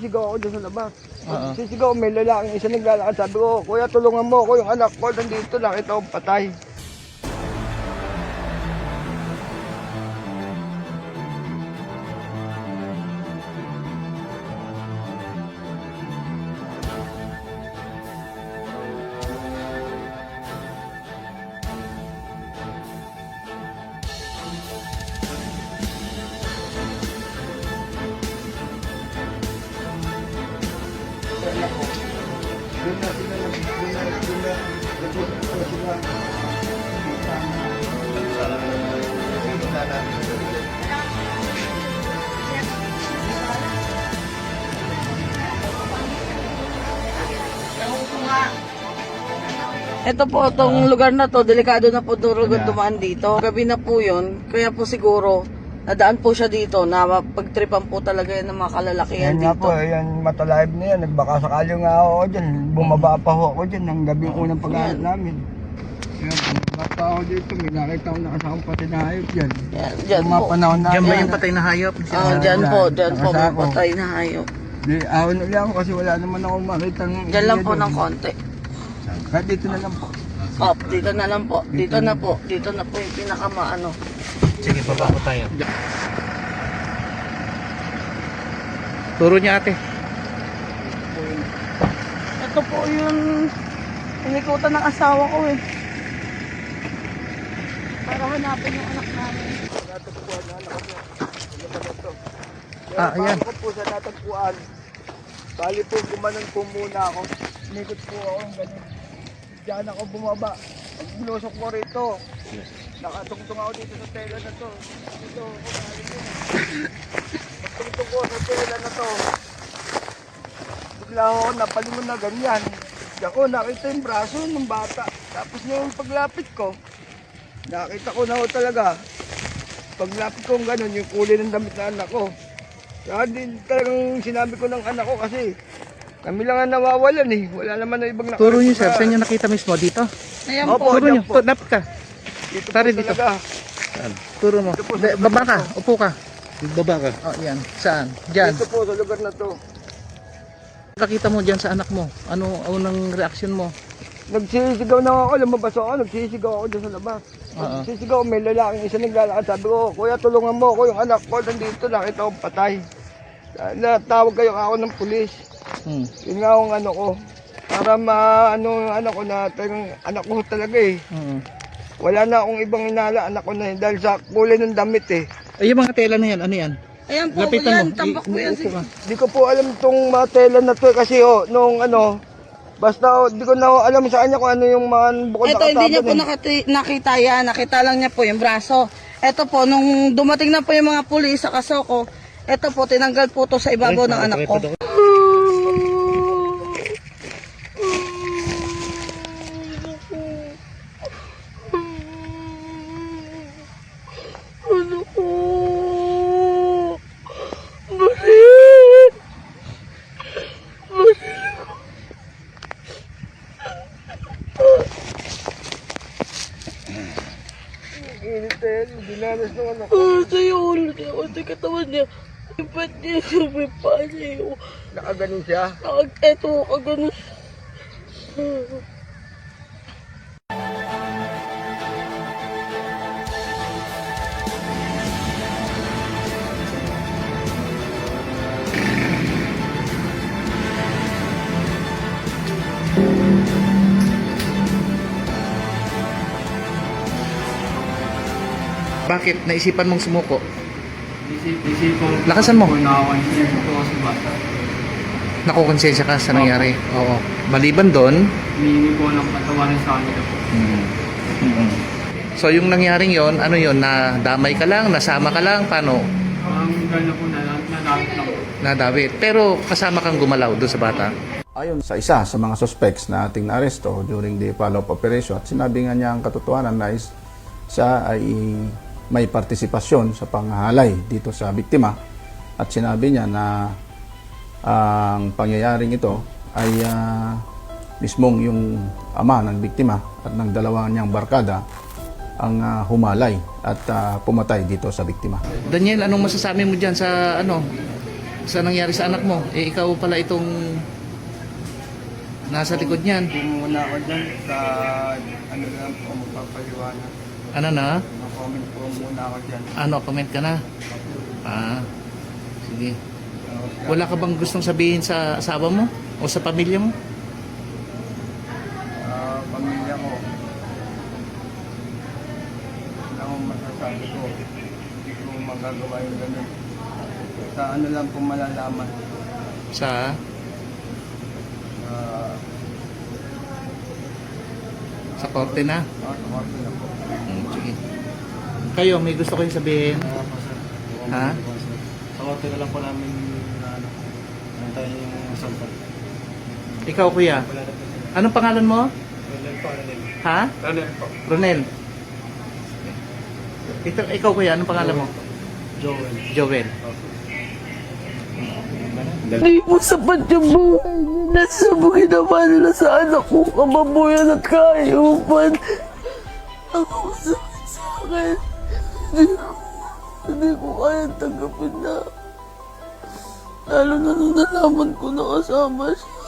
Sisigaw ako dyan sa labas. Oo. Sisigaw, may lalaking isa naglalakad. Sabi ko, kuya tulungan mo ako, yung anak ko nandito, nakita ko patay. Ito po, itong lugar na to, delikado na po dumaan dito. Gabi na po yun, kaya po siguro, nadaan po siya dito na pagtripan po talaga yan ng mga kalalakihan Yan nga dito. po, yan matalive na yan. Nagbaka sakali nga ako dyan. Bumaba pa ho ako dyan ng gabi yung unang paghahanap namin. Yan, bumaba pa ako dito. May nakita ko nakasakang pati na hayop dyan. Dyan Yung mga po. panahon na Diyan ba yan. yung patay na hayop? Dyan po, may Nakasako. patay na hayop. Di, ahon ulit ako kasi wala naman ako makita. Dyan lang po ng konti. Kahit dito na lang po. Dito na lang po. Dito na po. Dito na po yung pinakamaano. Sige, baba po tayo. Turo niya ate. Ito po yung inikutan ng asawa ko eh. Para hanapin yung anak namin. Natagpuan na anak ko. Ano ba ito? Ayan. Bago ko po sa natagpuan. Bali po, gumanon po muna ako. Inikot po ako. Ganun. Diyan ako bumaba. Pag binusok ko rito. Nakatungtong ako dito sa tela na to. Dito ako galing din. Pagtungtong ko sa tela na to. Bigla ako napalingon na ganyan. Diyan ko nakita yung braso ng bata. Tapos yung paglapit ko, nakita ko na ho talaga. Paglapit ko gano'n, yung kulay ng damit na anak ko. Kaya din talagang sinabi ko ng anak ko kasi kami lang ang nawawalan eh. Wala naman na ibang Turo niyo sir, saan niyo nakita mismo? Dito? Ayan Opo, po. Turo niyo, dyan po. dapat ka. Dito po Tari dito. talaga. Saan? Turo mo. Dito po sa De, baba ka, lugar upo ka. Baba ka. Oh, yan. Saan? Diyan. Dito po sa lugar na to. Nakita mo diyan sa anak mo. Ano unang reaksyon mo? Nagsisigaw na ako, lumabas ako, nagsisigaw ako dyan sa labas. Oo. Nagsisigaw, may lalaking isa naglalakad. Sabi ko, kuya tulungan mo ako, yung anak ko nandito, nakita ko patay. Natawag kayo ako ng pulis. Yun nga ang ano ko. Para maano yung anak ko na talagang anak ko talaga eh. Wala na akong ibang inala, anak ko na yun. Dahil sa kulay ng damit eh. Ay, yung mga tela na yan, ano yan? Ayan po, Lapitan yan. mo. Tambak po yan. Upo ka. Di ko po alam itong mga tela na to kasi nung ano, basta di ko na alam sa kanya kung ano yung mga bukod Ito, hindi niya po nakataban nakita yan. Nakita lang niya po yung braso. Ito po, nung dumating na po yung mga pulis sa kasoko, ito po, tinanggal po to sa ibabaw ng anak ko. Ano ko? Bakit? Init na yan, dinanas ng anak ko. Sa'yo ulo niya, sa katawan niya. Ipat niya sa may paa niya. Nakaganon siya. Eto, kagano. Bakit naisipan mong sumuko? Isipon Lakasan mo. Nakakonsensya ko sa bata. Nakukonsensya ka sa nangyari. Oo. Maliban doon, Humingi po ng patawarin sa kanila po. so yung nangyaring yon, ano yon, na damay ka lang, nasama ka lang, paano? Ang gano'n po nanakit lang po. Nadawit. Pero kasama kang gumalaw doon sa bata. Ayon sa isa sa mga suspects na ating naaresto during the follow-up operation, at sinabi nga niya ang katotohanan na siya ay may partisipasyon sa panghahalay dito sa biktima, at sinabi niya na ang pangyayaring ito ay mismong yung ama ng biktima at ng dalawa niyang barkada ang humalay at pumatay dito sa biktima. Daniel, anong masasabi mo dyan sa ano? Sa nangyari sa anak mo? Eh, ikaw pala itong nasa likod niyan. Pumuna ako dyan sa ano lang po magpapaliwanag. Ano na? Mag-comment po muna ako dyan. Ano, comment ka na? Sige. Wala ka bang gustong sabihin sa asawa mo? O sa pamilya mo? Pamilya ko. Wala akong masasabi ko. Hindi ko magagawa yung ganun. Sa ano lang po malalaman. Sa? Sa korte na? Sa korte na po. Sige. Kayo, may gusto kayong sabihin? Ha? Sa korte na lang po namin tayo yung sampan. Ikaw, kuya? Anong pangalan mo? Ronel po, Ronel. Ha? Ronel po. Ronel. Ikaw, kuya, anong pangalan mo? Joel. Joel. Hindi po sapat yung buhay niya. Nasa ginawa nila sa anak ko, kamabuyan at kayupan. Ako masakit sa akin. Hindi ko kaya tanggapin na. Lalo na nung nalaman ko na kasama siya.